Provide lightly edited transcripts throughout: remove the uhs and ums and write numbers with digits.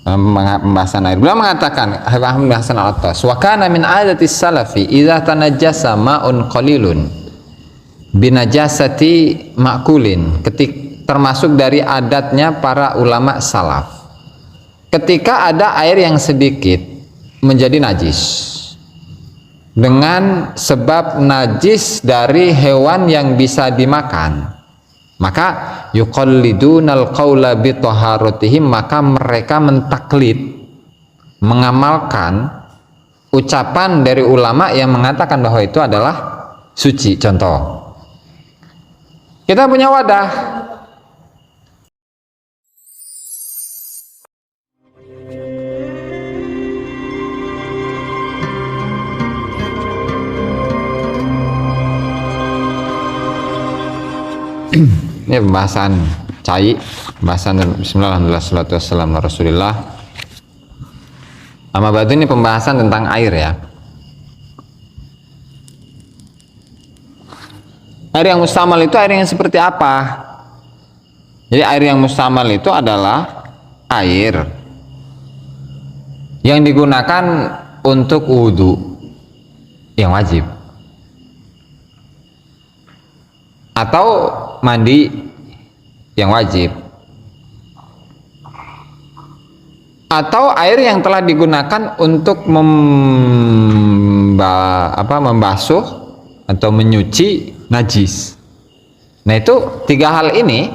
pembahasan air. Beliau mengatakan, pembahasan al-atas, wa kana min adatis salafi idza tanajjasa ma'un qalilun binajasati ma'kulin, termasuk dari adatnya para ulama salaf, ketika ada air yang sedikit menjadi najis dengan sebab najis dari hewan yang bisa dimakan, maka yuqallidunal qaula bi taharatihim, maka mereka mentaklid, mengamalkan ucapan dari ulama yang mengatakan bahwa itu adalah suci. Contoh, kita punya wadah, ini pembahasan cai, pembahasan bismillah, alhamdulillah, salatu wassalamu ala rasulillah. Amma ba'du, ini pembahasan tentang air ya. Air yang mustamal itu air yang seperti apa? Jadi air yang mustamal itu adalah air yang digunakan untuk wudhu yang wajib atau mandi yang wajib, atau air yang telah digunakan untuk membasuh atau menyuci najis. Nah, itu tiga hal ini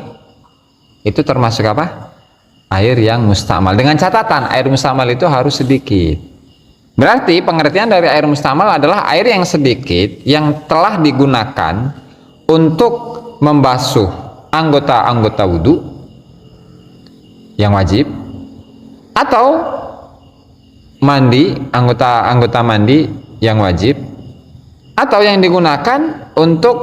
itu termasuk apa? Air yang mustamal. Dengan catatan air mustamal itu harus sedikit. Berarti pengertian dari air mustamal adalah air yang sedikit yang telah digunakan untuk membasuh anggota-anggota wudhu yang wajib, atau mandi, anggota mandi yang wajib, atau yang digunakan untuk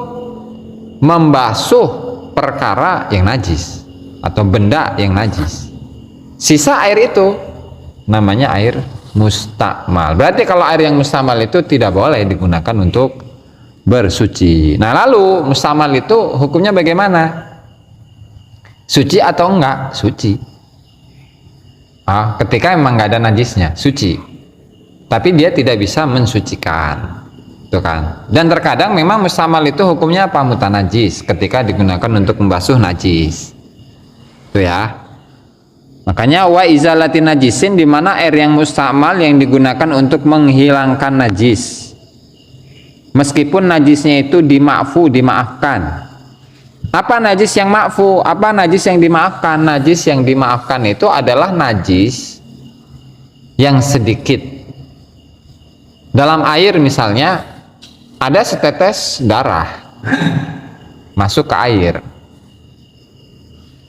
membasuh perkara yang najis atau benda yang najis. Sisa air itu namanya air mustakmal. Berarti kalau air yang mustakmal itu tidak boleh digunakan untuk bersuci. Nah, lalu mustakmal itu hukumnya bagaimana? Suci atau enggak? Suci. Ketika memang nggak ada najisnya, suci. Tapi dia tidak bisa mensucikan. Tuh kan. Dan terkadang memang mustamal itu hukumnya apa? Mutanajis, ketika digunakan untuk membasuh najis. Tuh ya. Makanya wa izalati najisin, di mana air yang mustamal yang digunakan untuk menghilangkan najis. Meskipun najisnya itu dimaafkan. Apa najis yang ma'fu? Apa najis yang dimaafkan? Najis yang dimaafkan itu adalah najis yang sedikit. Dalam air misalnya ada setetes darah masuk ke air,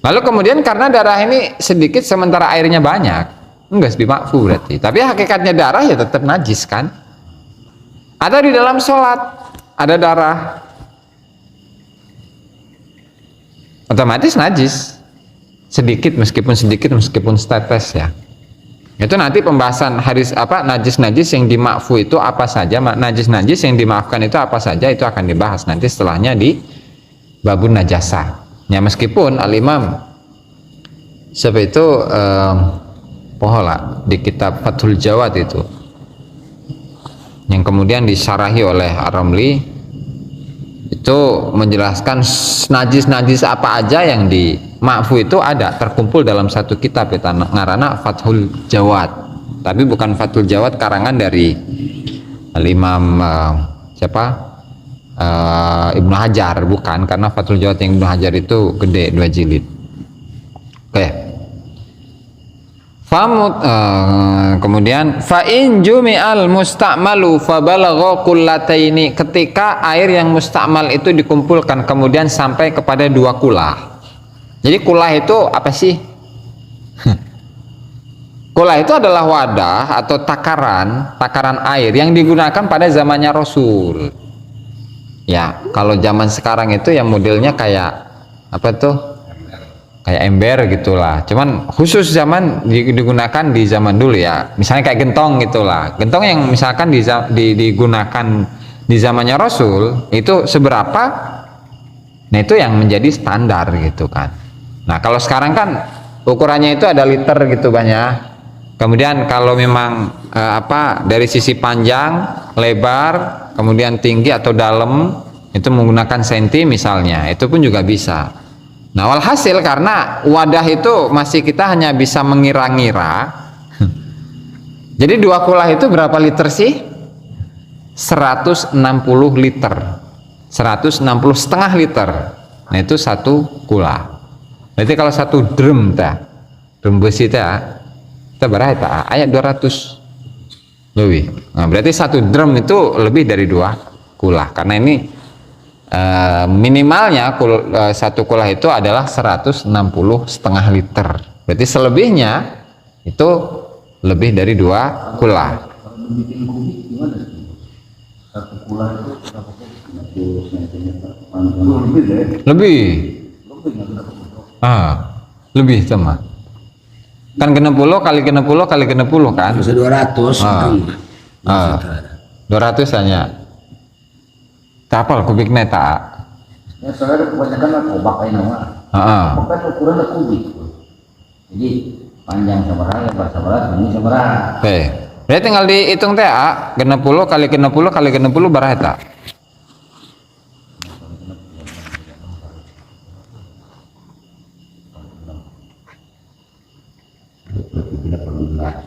lalu kemudian karena darah ini sedikit sementara airnya banyak, enggak dimakfu berarti, tapi hakikatnya darah ya tetap najis kan. Atau di dalam sholat ada darah, otomatis najis, sedikit meskipun setetes ya. Itu nanti pembahasan hadis najis yang dimakfu itu apa saja, najis yang dimaafkan itu apa saja, itu akan dibahas nanti setelahnya di babun najasah ya. Meskipun al-imam siapa itu Pohola di kitab Fathul Jawad itu, yang kemudian disyarahi oleh Ar-Ramli, itu menjelaskan najis apa aja yang dimakfu itu ada terkumpul dalam satu kitab itu ngarana Fathul Jawad, tapi bukan Fathul Jawad karangan dari Imam Ibnu Hajar, bukan, karena Fathul Jawad yang Ibnu Hajar itu gede 2 jilid. Oke. Kemudian fa in jumi'al musta'malu fa balagha qullataini, ketika air yang mustakmal itu dikumpulkan kemudian sampai kepada 2 kulah. Jadi kulah itu apa sih? Kulah itu adalah wadah atau takaran air yang digunakan pada zamannya Rasul. Ya, kalau zaman sekarang itu yang modelnya kayak apa tuh? Kayak ember gitulah, cuman khusus zaman digunakan di zaman dulu ya, misalnya kayak gentong gitulah. Gentong yang misalkan digunakan di zamannya Rasul itu seberapa, nah itu yang menjadi standar gitu kan. Nah kalau sekarang kan ukurannya itu ada liter gitu banyak. Kemudian kalau memang dari sisi panjang, lebar, kemudian tinggi atau dalam itu menggunakan senti misalnya, itu pun juga bisa. Nah, walhasil karena wadah itu masih kita hanya bisa mengira-ngira. Jadi 2 kulah itu berapa liter sih? 160 liter. 160 setengah liter. Nah, itu 1 kulah. Berarti kalau 1 drum drum besi kita berapa? Ayat 200 lebih. Nah, berarti 1 drum itu lebih dari 2 kulah. Karena ini minimalnya 1 kulah itu adalah 160 setengah liter. Berarti selebihnya itu lebih dari 2 kulah. Bikin kubik gimana sih? 1 kulah itu berapa kubik? 60 cm panjang. Lebih deh. Lebih. Lebih nggak berapa kubik? Lebih sama. Kan 60 kali 60 kali 60 kan? Bisa 200. 200 hanya. Tapal kubiknya tak. Ya soalnya kebanyakan lah kobak kayak nama. Kobak kan ukurannya kubik. Jadi panjang sama raya, lebar sama raya, ini sama raya. Oke. Berarti tinggal dihitung teh 60 kali 60 kali 60 berapa tak? Tidak perlu berat.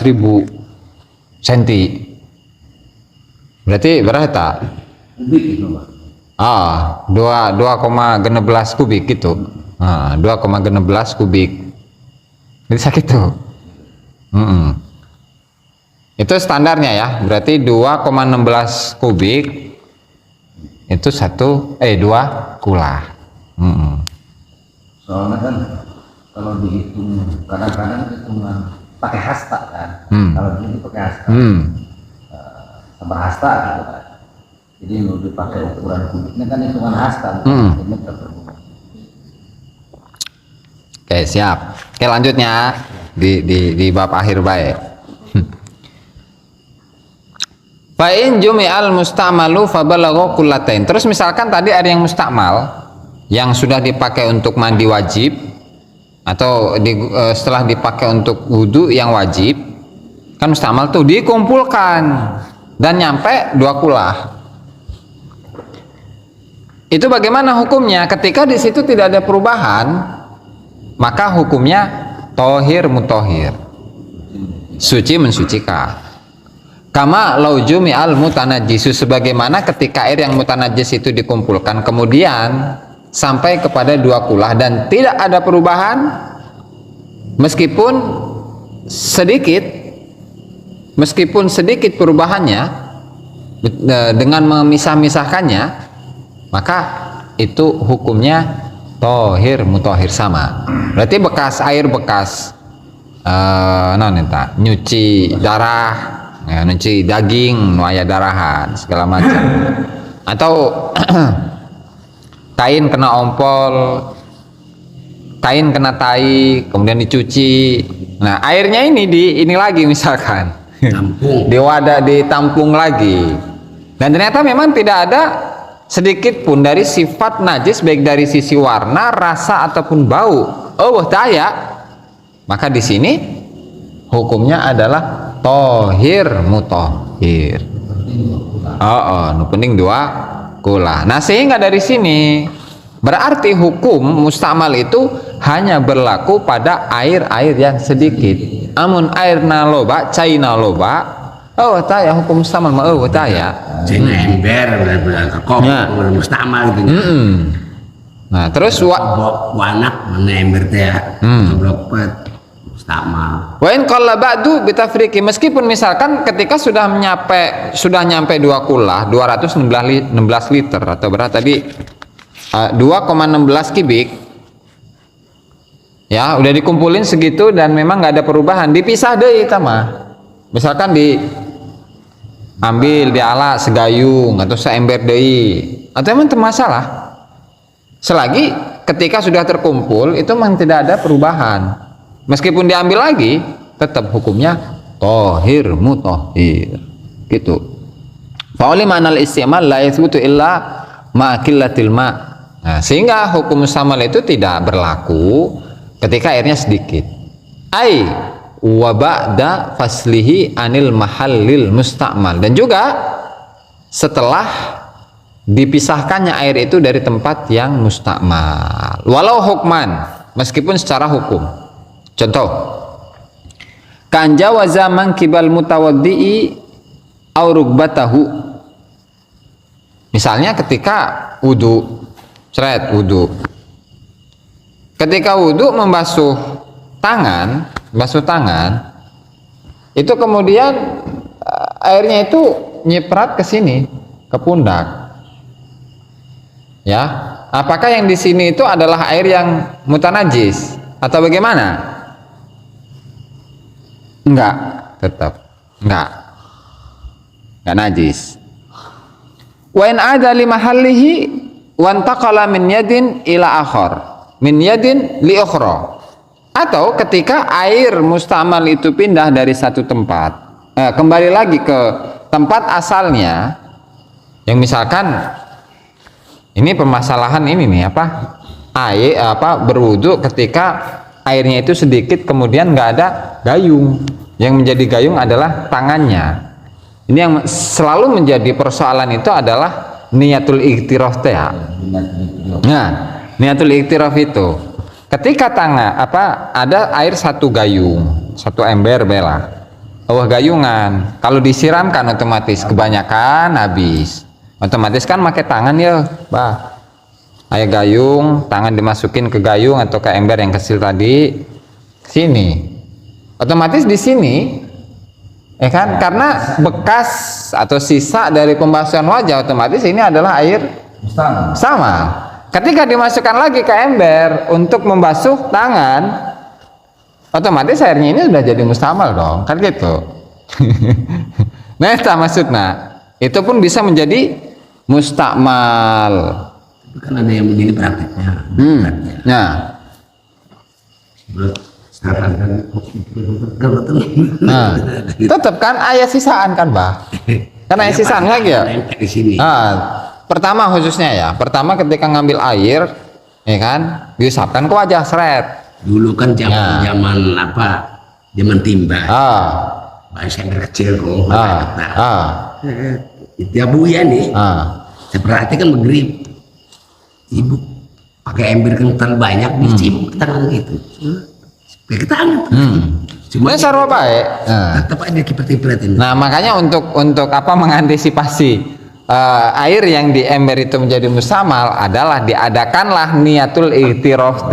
ribu senti. Berarti berapa tak? Kubik itu Pak. 2,16 kubik gitu. 2,16 kubik. Jadi sakit tuh. Itu standarnya ya. Berarti 2,16 kubik itu 2 kulah. Soalnya kan kalau dihitung kadang-kadang hitungan pakai hasta kan. Kalau ini pakai hasta. Sama hasta gitu kan. Jadi mau dipakai ukuran kubiknya kan hitungan hasta. Meter per kubik. Oke, siap. Oke, lanjutnya di bab akhir baik. Fa'in jumi'al musta'malu fabalagha kullatain. Terus misalkan tadi ada yang mustakmal yang sudah dipakai untuk mandi wajib atau setelah dipakai untuk wudhu yang wajib, kan mustakmal tuh dikumpulkan dan nyampe 2 kulah. Itu bagaimana hukumnya? Ketika di situ tidak ada perubahan, maka hukumnya tohir mutohir, suci mensucikan. Kama laujumi al mutanajjisu, sebagaimana ketika air yang mutanajis itu dikumpulkan kemudian sampai kepada 2 kulah dan tidak ada perubahan meskipun sedikit perubahannya dengan memisah-misahkannya, maka itu hukumnya tohir mutohir sama. Berarti air bekas nyuci darah, nyuci daging, nuaya darahan segala macam, atau kain kena ompol, kain kena tai, kemudian dicuci. Nah, airnya ini lagi misalkan di wadah ditampung lagi, dan ternyata memang tidak ada sedikit pun dari sifat najis baik dari sisi warna, rasa ataupun bau. Maka di sini hukumnya adalah tohir mutohir. Penting 2 kulah. Nah, sehingga dari sini berarti hukum mustakmal itu hanya berlaku pada air-air yang sedikit. Amun air naloba, cai naloba, hukum mustakmal Cina ember benar-benar kekop, mustakmal gitu. Nah, terus wanak mana ember teh ya, blokpet mustakmal. Wa in qalla ba'du bitafriqi, meskipun misalkan ketika sudah nyampe 2 kulah, 216 liter atau berapa tadi, 2,16 kubik. Ya, udah dikumpulin segitu dan memang nggak ada perubahan, dipisah deh mah. Misalkan ambil diala segayung atau seember deui, atau emang masalah. Selagi ketika sudah terkumpul itu memang tidak ada perubahan. Meskipun diambil lagi, tetap hukumnya tohir mutahhir gitu. Fa'uli manal istimal la yathbutu illa ma'akillatil ma'. Nah, sehingga hukum mustamal itu tidak berlaku ketika airnya sedikit. Ai wa ba'da faslihi anil mahallil musta'mal, dan juga setelah dipisahkannya air itu dari tempat yang mustakmal, walau hukman, meskipun secara hukum. Contoh, kan jawaza mankibal mutawaddi'i au rugbatahu. Misalnya ketika wudu, ketika wudu membasuh tangan, itu kemudian airnya itu nyiprat ke sini, ke pundak. Ya, apakah yang di sini itu adalah air yang mutanajis atau bagaimana? Enggak, tetap enggak najis. Wa in ada li mahallihi wa intaqala min yadin ila akhar, min yadin li ukhra. Atau ketika air mustamal itu pindah dari satu tempat, kembali lagi ke tempat asalnya, yang misalkan ini permasalahan ini nih berwudu ketika airnya itu sedikit, kemudian nggak ada gayung, yang menjadi gayung adalah tangannya. Ini yang selalu menjadi persoalan itu adalah niatul iktiraf ya. Nah, niatul iktiraf itu ketika ada air satu gayung, satu ember bela, gayungan, kalau disiramkan otomatis kebanyakan habis. Otomatis kan pakai tangan ya, air gayung, tangan dimasukin ke gayung atau ke ember yang kecil tadi, sini. Otomatis di sini, kan, karena bekas atau sisa dari pembasuhan wajah, otomatis ini adalah air sama. Ketika dimasukkan lagi ke ember untuk membasuh tangan, otomatis airnya ini sudah jadi mustamal dong, kan gitu. Nah, itu maksudnya. Itu pun bisa menjadi mustakmal. Kan ada yang begini prakteknya. Nah, tetap kan ayat sisaan kan, Kan ayat sisaan lagi ya. Pertama khususnya ya. Pertama ketika ngambil air, ya kan, diusapkan ke wajah seret. Dulu kan zaman timba. Bahasa yang kecil kok. Itu Buya nih. Saya perhatikan maghrib, ibu pakai ember kental banyak dicipuk tangan gitu. Pakai tangan. Cuma sarwa baik. Tetap aja kipret-kipretin. Nah, makanya untuk mengantisipasi air yang di ember itu menjadi mustamal adalah diadakanlah niatul iktiraf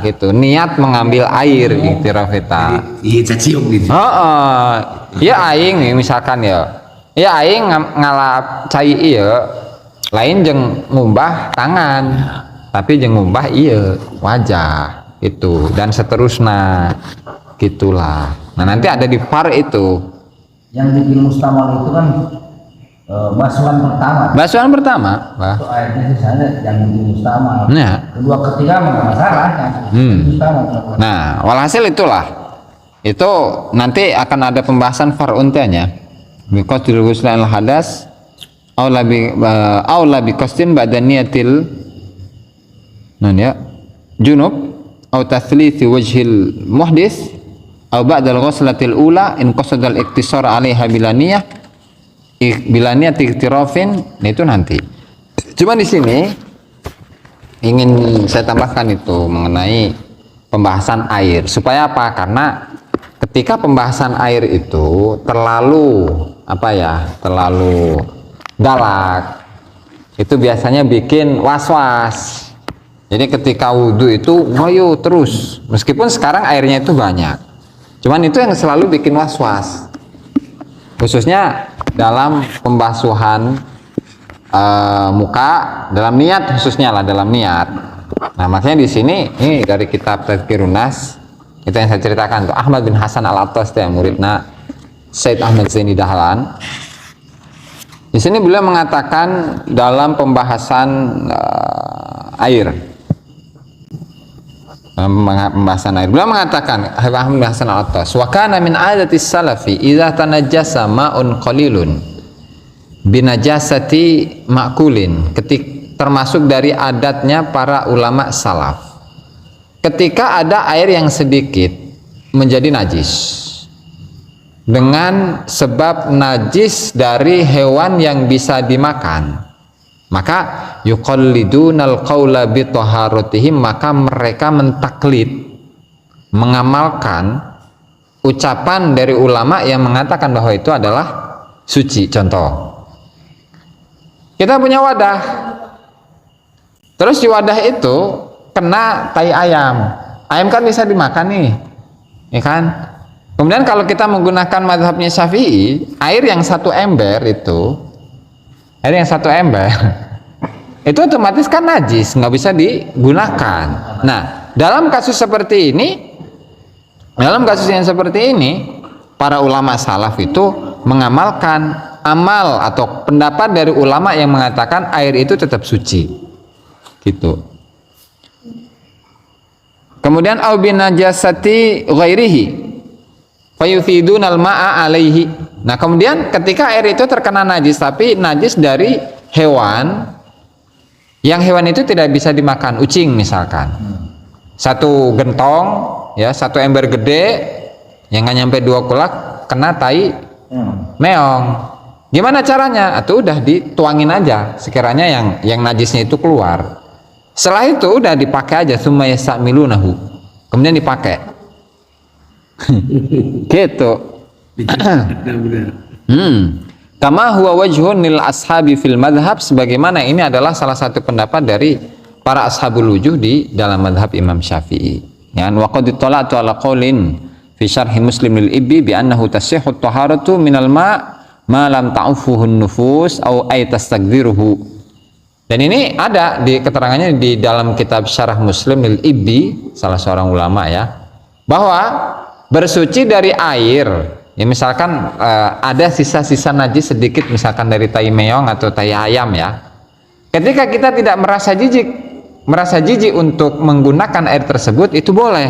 gitu, niat mengambil air iktiraf eta. Iya, cium gitu. Ya aing nih misalkan ya aing ngalap cai iya, lain jeung ngumbah tangan, tapi jeung ngumbah iya wajah itu, dan seterusnya gitulah. Nah, nanti ada di par itu yang bikin mustamal itu kan basuhan pertama, itu airnya sisanya yang bikin mustamal. Kedua ketiga nggak masalah. Nah, walhasil itulah, itu nanti akan ada pembahasan far'untanya biqasdil ghusl al hadas aw la biqasdin ba'da niyatil junub aw tathlithi wajhil muhdis aw ba'da al-ghuslatil ula in qasada al-iktisar 'alaiha bila niat iktirafin. Itu nanti. Cuma di sini ingin saya tambahkan itu mengenai pembahasan air, supaya apa? Karena ketika pembahasan air itu terlalu galak, itu biasanya bikin was-was. Jadi ketika wudhu itu ngoyo terus, meskipun sekarang airnya itu banyak, cuman itu yang selalu bikin was-was, khususnya dalam pembasuhan muka, dalam niat khususnya lah, dalam niat. Nah, makanya di sini ini dari kitab Tadhkirun Nas itu yang saya ceritakan tuh, Ahmad bin Hasan Al-Attas yang muridna Said Ahmad Zaini Dahlan. Di sini beliau mengatakan dalam pembahasan air, pembahasan air. Beliau mengatakan, Ahmad Hasan Al-Attas, wa kana min adatis salafi idza tanajjasa ma'un qalilun binajasati ma'kulin. Termasuk dari adatnya para ulama salaf. Ketika ada air yang sedikit menjadi najis dengan sebab najis dari hewan yang bisa dimakan, maka yuqallidunal qaula bi taharatihim, maka mereka mentaklid, mengamalkan ucapan dari ulama yang mengatakan bahwa itu adalah suci. Contoh, kita punya wadah, terus di wadah itu kena tai ayam. Ayam kan bisa dimakan nih, ya kan? Kemudian kalau kita menggunakan mazhabnya Syafi'i, air yang satu ember itu otomatis kan najis, nggak bisa digunakan. Nah, dalam kasus yang seperti ini, para ulama salaf itu mengamalkan amal atau pendapat dari ulama yang mengatakan air itu tetap suci, gitu. Kemudian au binajasati ghairihi fayufidunal ma'a alaihi. Nah, kemudian ketika air itu terkena najis, tapi najis dari hewan yang hewan itu tidak bisa dimakan, ucing misalkan, satu gentong ya, satu ember gede yang nggak nyampe 2 kulak kena tai meong, gimana caranya? Atau udah dituangin aja sekiranya yang najisnya itu keluar. Setelah itu udah dipakai aja, summa yastamilunahu, kemudian dipakai. Gitu. Kama huwa wajhun lil ashabi fil madhab, sebagaimana ini adalah salah satu pendapat dari para ashabul wujuh di dalam madhab Imam Syafi'i. Ya, wa qad ittala'tu ala qaulin fi syarhi Muslim lil Ibbi bi annahu tasihhu at-taharatu minal ma' ma lam ta'ufuhu an-nufus aw ay tastaqdiruhu. Dan ini ada di keterangannya di dalam kitab Syarah Muslim lil Ibbi, salah seorang ulama ya, bahwa bersuci dari air, ya misalkan ada sisa-sisa najis sedikit misalkan dari tai meong atau tai ayam ya, ketika kita tidak merasa jijik untuk menggunakan air tersebut, itu boleh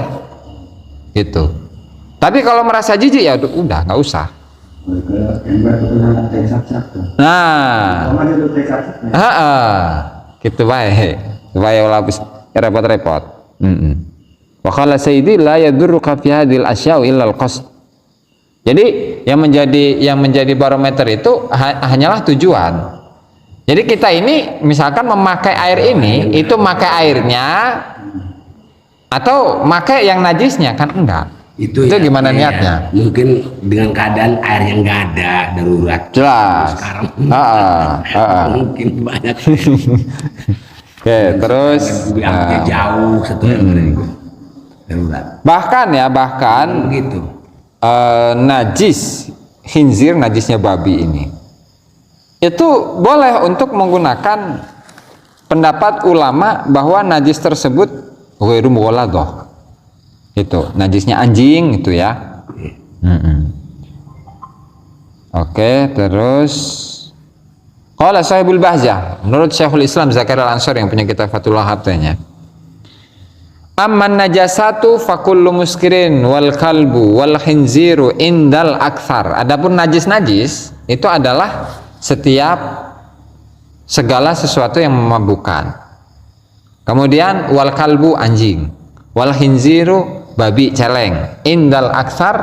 gitu. Tapi kalau merasa jijik ya udah nggak usah. Nah, gitu baik, supaya lapis repot-repot. Wa qala sayyidi la yadurruka fi hadhil asya' illa al-qasd. Jadi yang menjadi barometer itu hanyalah tujuan. Jadi kita ini misalkan memakai air ini, itu makai airnya atau makai yang najisnya, kan enggak. Itu ya, gimana niatnya? Mungkin dengan keadaan air yang nggak ada, darurat. Jelas. Sekarang mungkin banyak. Oke, terus jauh satu darurat. Bahkan begitu. Najis khinzir, najisnya babi ini, itu boleh untuk menggunakan pendapat ulama bahwa najis tersebut ghairu mughaladah. Itu najisnya anjing itu ya. Oke, terus qala Sahibul Bahjah, menurut Syekhul Islam Zakaria Al-Ansari yang punya kitab Fathul Wahab-nya, amman najasatu fakullu muskirin wal kalbu wal khinziru indal akthar. Adapun najis itu adalah segala sesuatu yang memabukkan. Kemudian wal kalbu anjing, wal khinziru babi celeng, indal akthar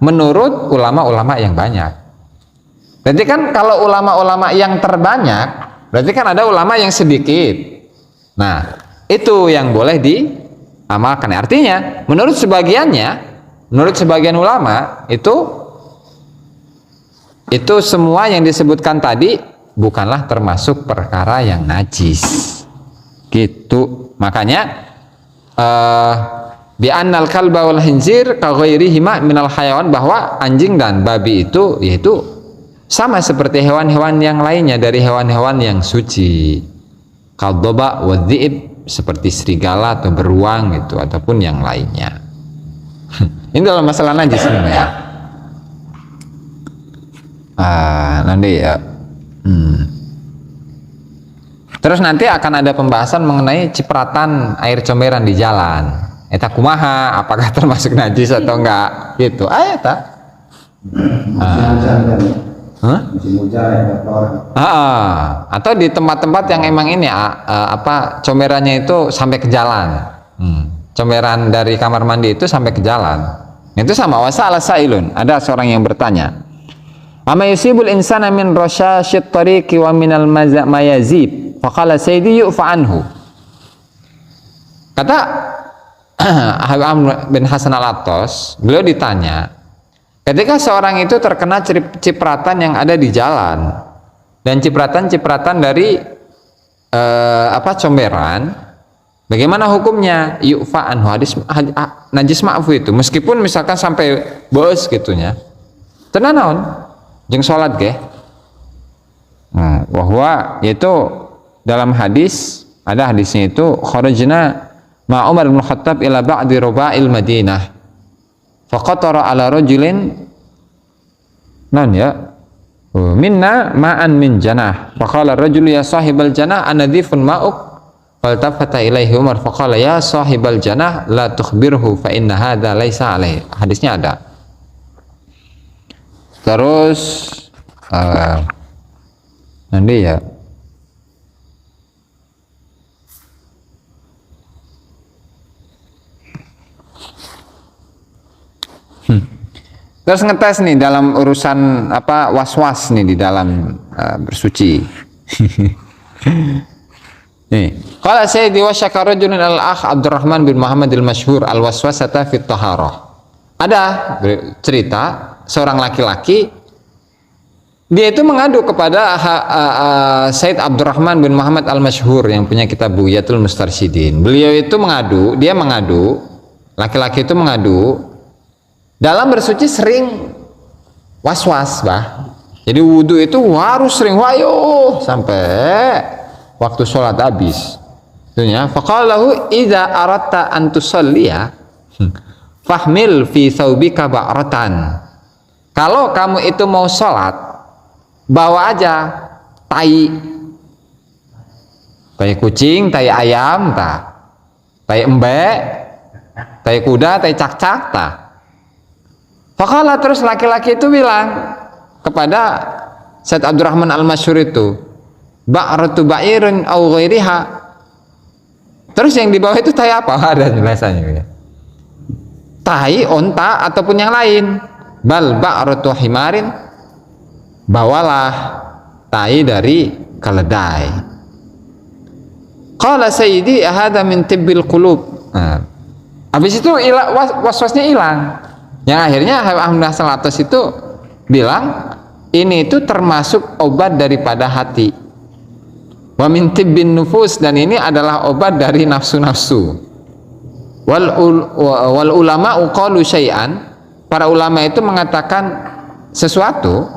menurut ulama-ulama yang banyak. Berarti kan kalau ulama-ulama yang terbanyak, berarti kan ada ulama yang sedikit. Nah, itu yang boleh diamalkan. Artinya, menurut sebagian ulama itu semua yang disebutkan tadi bukanlah termasuk perkara yang najis. Gitu. Makanya bi annal kalba wal khinzir ka ghairihima minal hayawan, bahwa anjing dan babi itu yaitu sama seperti hewan-hewan yang lainnya dari hewan-hewan yang suci. Kaddoba wa dhi'ib, seperti serigala atau beruang gitu, ataupun yang lainnya. Ini dalam masalah najis ini ya. Nanti ya. Terus nanti akan ada pembahasan mengenai cipratan air comberan di jalan. eta kumaha, apakah termasuk najis atau enggak gitu. Eta. Musim hujan ya kotor. Atau di tempat-tempat yang emang ini comberannya itu sampai ke jalan. Comberan dari kamar mandi itu sampai ke jalan. Itu sama wasa'ala sa'ilun. Ada seorang yang bertanya, "Ama yusibul insana min rasyasyit tariqi wa minal mayazib?" Faqala sayyidi yu'fa anhu. Kata Habib Amr bin Hasan Al-Attas, beliau ditanya, ketika seorang itu terkena cipratan yang ada di jalan dan cipratan-cipratan dari comberan, bagaimana hukumnya? Yu'fa anhu, najis ma'fu itu, meskipun misalkan sampai bos gitunya. Tenan naon? Jeung salat ge. Bahwa yaitu dalam hadis, ada hadisnya itu, kharajna ma Umar bin Khattab ila ba'di ruba'il Madinah faqatara ala rajulin minna ma'an min janah faqala ar-rajulu ya sahibal janah anadhifun ma'uk faltafata ilaihi Umar faqala ya sahibal janah la tukhbirhu fa inna hadha laisa alaihi. Hadisnya ada. Terus nanti ya terus ngetes nih dalam urusan was-was nih di dalam bersuci. Nih, qala sayyidi wa syakara rajulun al-akh Abdurrahman bin Muhammad al-Masyhur al-waswasata fi taharah. Ada cerita seorang laki-laki, dia itu mengadu kepada Sayyid Abdurrahman bin Muhammad al-Masyhur yang punya kitab Bughyatul Mustarsyidin. Beliau itu mengadu, laki-laki itu mengadu dalam bersuci sering was-was, Jadi wudhu itu harus sering wayuh sampai waktu sholat habis. Itunya, faqalahu idza aratta an tusalliya fahmil fi thawbika ba'ratan. Kalau kamu itu mau sholat, bawa aja tai kucing, tai ayam, tai embek, tai kuda, tai cak-cak, Faqala, terus laki-laki itu bilang kepada Said Abdurrahman al-Masyhur itu, ba'ratu ba'irin aw ghairiha. Terus yang di bawah itu tai apa? Ada jelasannya. Tai onta ataupun yang lain. Bal ba'ratu himarin, bawalah tai dari keledai. Qala sayyidi hadza min tibbil qulub. Habis itu was-wasnya hilang. Yang akhirnya Habib Ahmad Hasan Al-Attas itu bilang ini itu termasuk obat daripada hati. Wa min tibbin nufus, dan ini adalah obat dari nafsu-nafsu. Wal ulama qalu syai'an, para ulama itu mengatakan sesuatu.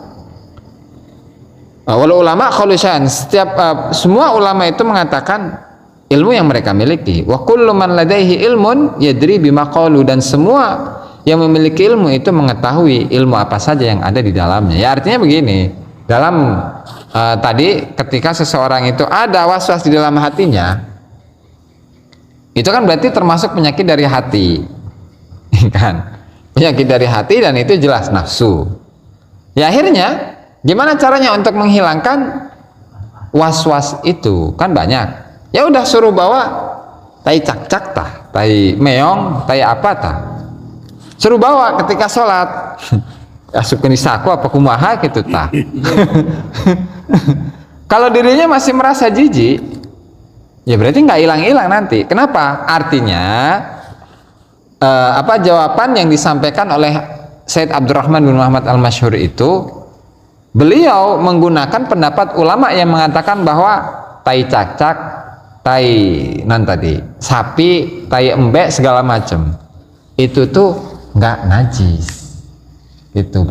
Wal ulama qalu syai'an, semua ulama itu mengatakan ilmu yang mereka miliki. Wa kullu man ladaihi ilmun yadri bima qalu, dan semua yang memiliki ilmu itu mengetahui ilmu apa saja yang ada di dalamnya. Ya artinya begini, dalam tadi ketika seseorang itu ada was-was di dalam hatinya, itu kan berarti termasuk penyakit dari hati, kan? Penyakit dari hati, dan itu jelas nafsu. Ya akhirnya gimana caranya untuk menghilangkan was-was itu? Kan banyak. Ya udah suruh bawa tai cak-cak tai meong, tai apa suruh bawa ketika sholat. Asup ke saku apa kumaha gitu Kalau dirinya masih merasa jijik, ya berarti nggak hilang-hilang nanti. Kenapa? Artinya jawaban yang disampaikan oleh Said Abdurrahman bin Muhammad al-Masyhur itu, beliau menggunakan pendapat ulama yang mengatakan bahwa tai cacak, tai sapi, tai embek segala macam itu tuh nggak najis, itu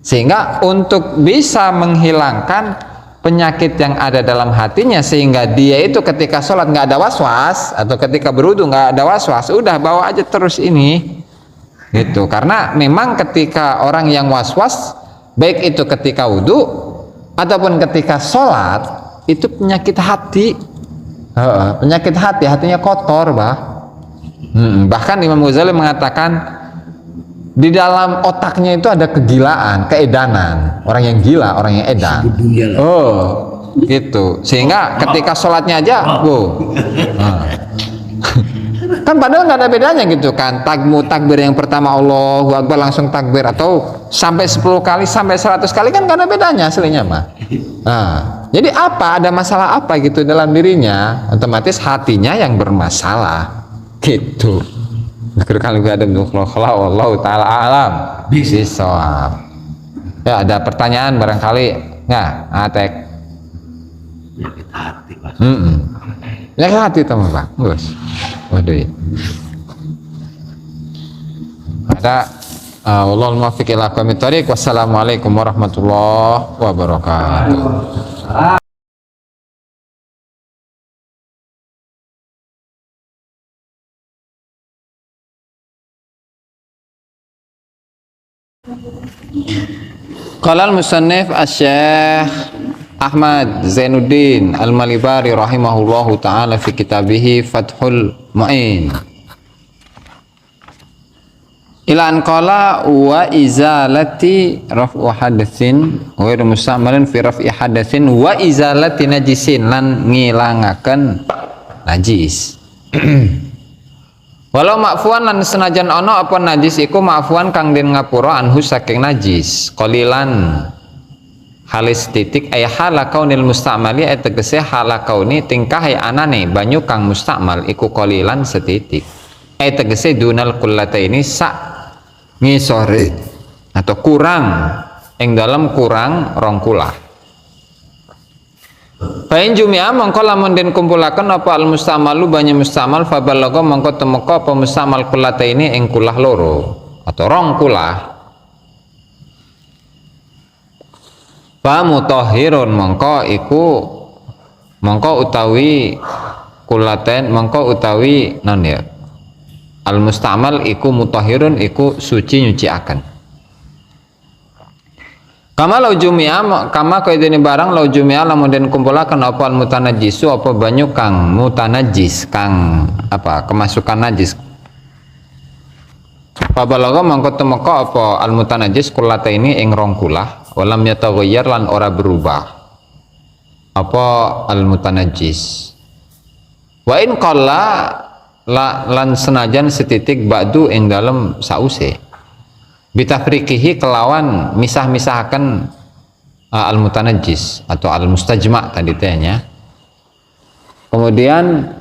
sehingga untuk bisa menghilangkan penyakit yang ada dalam hatinya, sehingga dia itu ketika sholat nggak ada was-was, atau ketika berwudu nggak ada was-was, udah bawa aja terus ini gitu. Karena memang ketika orang yang was-was, baik itu ketika wudu ataupun ketika sholat, itu penyakit hati, hatinya kotor Bahkan Imam Ghazali mengatakan di dalam otaknya itu ada kegilaan, keedanan. Orang yang gila, orang yang edan. Oh, gitu. Sehingga ketika sholatnya aja, kan padahal nggak ada bedanya gitu kan. Takbir yang pertama Allahu Akbar langsung takbir, atau sampai 10 kali, sampai 100 kali, kan nggak ada bedanya aslinya mah. Jadi apa, ada masalah apa gitu dalam dirinya, otomatis hatinya yang bermasalah gitu. Kalau ada Allah taala alam bisawab. Ya, ada pertanyaan barangkali nggak, Atek? Penyakit hati, Pak. Penyakit hati teman Pak, bos. Waduh. Ada wallahul muwaffiq ila aqwamit thoriq. Wassalamualaikum warahmatullahi wabarakatuh. Qala al-musannif asy-syekh Ahmad Zainuddin Al-Malibari rahimahullahu taala fi kitabih Fathul Mu'in. Ila an qala wa izalati raf'u hadatsin wa musta'malin fi raf'i hadatsin wa izalati najisin, lan ngilangaken najis. Walau ma'fuan lan senajan ono apa najis iku ma'fuan kang den ngapura anhu saking najis qalilan halis titik ay hala kaunil musta'mali ay tegese hala kauni tingkah anane banyu kang musta'mal iku qalilan setitik ay tegese dunal kullataini sak ngisore atau kurang ing dalam kurang rong kulah. Fain jumia mongko lamun den kumpulaken apa al mustamalu banyu mustamal fabalagha mongko temeka apa mustamal kulata ini ing kulah loro atau rong kulah. Fa mutahhirun mongko utawi kulaten mongko utawi non ya. Al mustamal iku mutahhirun iku suci nyuciaken. Kama lau jumia, kama kaya dene barang lau jumia lamun den kumpulaken apa al mutanajjisu apa banyu kang mutanajjis kang apa kemasukan najis. Pabalagha mangko temeka apa al mutanajjis kulata ini ing rong kulah walam yataghayyar lan ora berubah apa al mutanajjis. Wa in qalla lan senajan setitik ba'du ing dalem sause. Bitafriqihi kelawan misah-misahaken al-mutanajjis atau al-mustajma' tadi tanya. Kemudian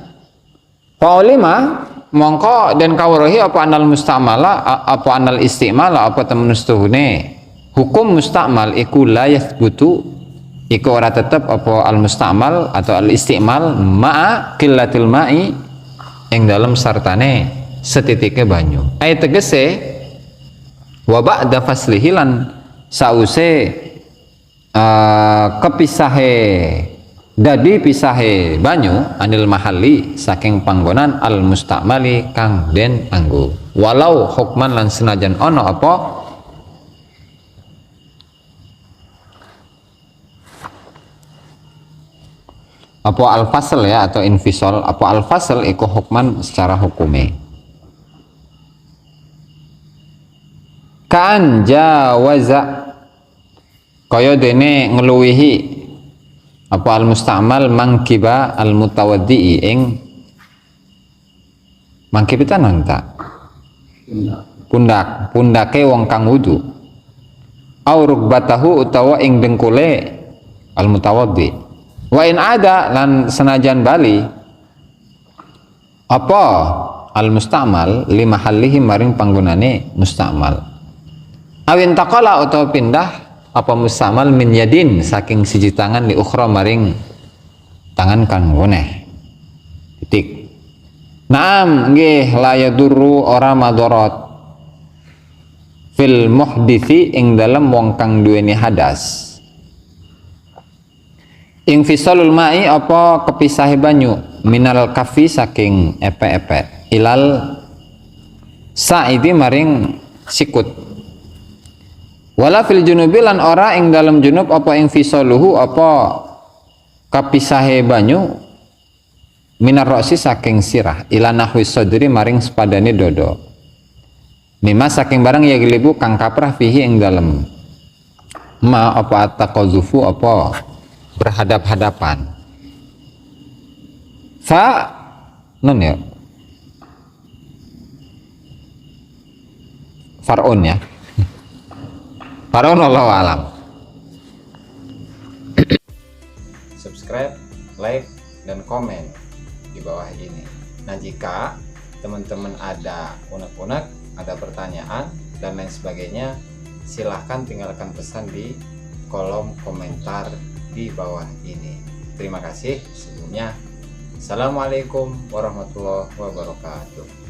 faulima mongko dan kawruhi apa anal mustamala apa anal istimala apa temenustuhune hukum mustamal iku la yathbutu iku ora tetep apa al-mustamal atau al-istimal ma'a qillatil ma'i ing dalem sartane setitike banyu. Ai tegese wa ba'da faslihi lan sause kepisahe dadi pisahe banyu anil mahalli saking panggonan al mustamali kang den anggo walau hukman lan senajan ono apa al fasl ya atau infisal apa al fasl iku hukman secara hukume. Kan jawaza kaya dene ngeluwihi apa al mustamal mangkiba al mutawaddi ing mangkib itu nanta pundake wong kang wudu au rukbatahu utawa ing dengkule al mutawaddi wa in ada lan senajan bali apa al mustamal lima hallihi maring panggonane mustamal. Awin taqala atau pindah apa mustamal min yadin saking siji tangan li ukhra maring tangan kang weneh. Titik. Naam nggih la yadurru ora madarat fil muhditsi ing dalem wong kang duweni hadas. Infisalul ma'i apa kepisahe banyu minal kafi saking epe-epe ilal sa'idi maring sikut. Wala fil junubi lan ora ing dalam junub apa ing fisaluhu apa kapisahe banyu minar roksi saking sirah ila nahwi sadri maring sepadane dodo mima saking barang ya gelibu kang kaprah fihi ing dalem ma apa taqazufu apa berhadap-hadapan fa non ya Faraon ya Faraon wallahu alam. Subscribe, like, dan komen di bawah ini. Nah, jika teman-teman ada unek-unek, ada pertanyaan dan lain sebagainya, silahkan tinggalkan pesan di kolom komentar di bawah ini. Terima kasih sebelumnya. Assalamualaikum warahmatullahi wabarakatuh.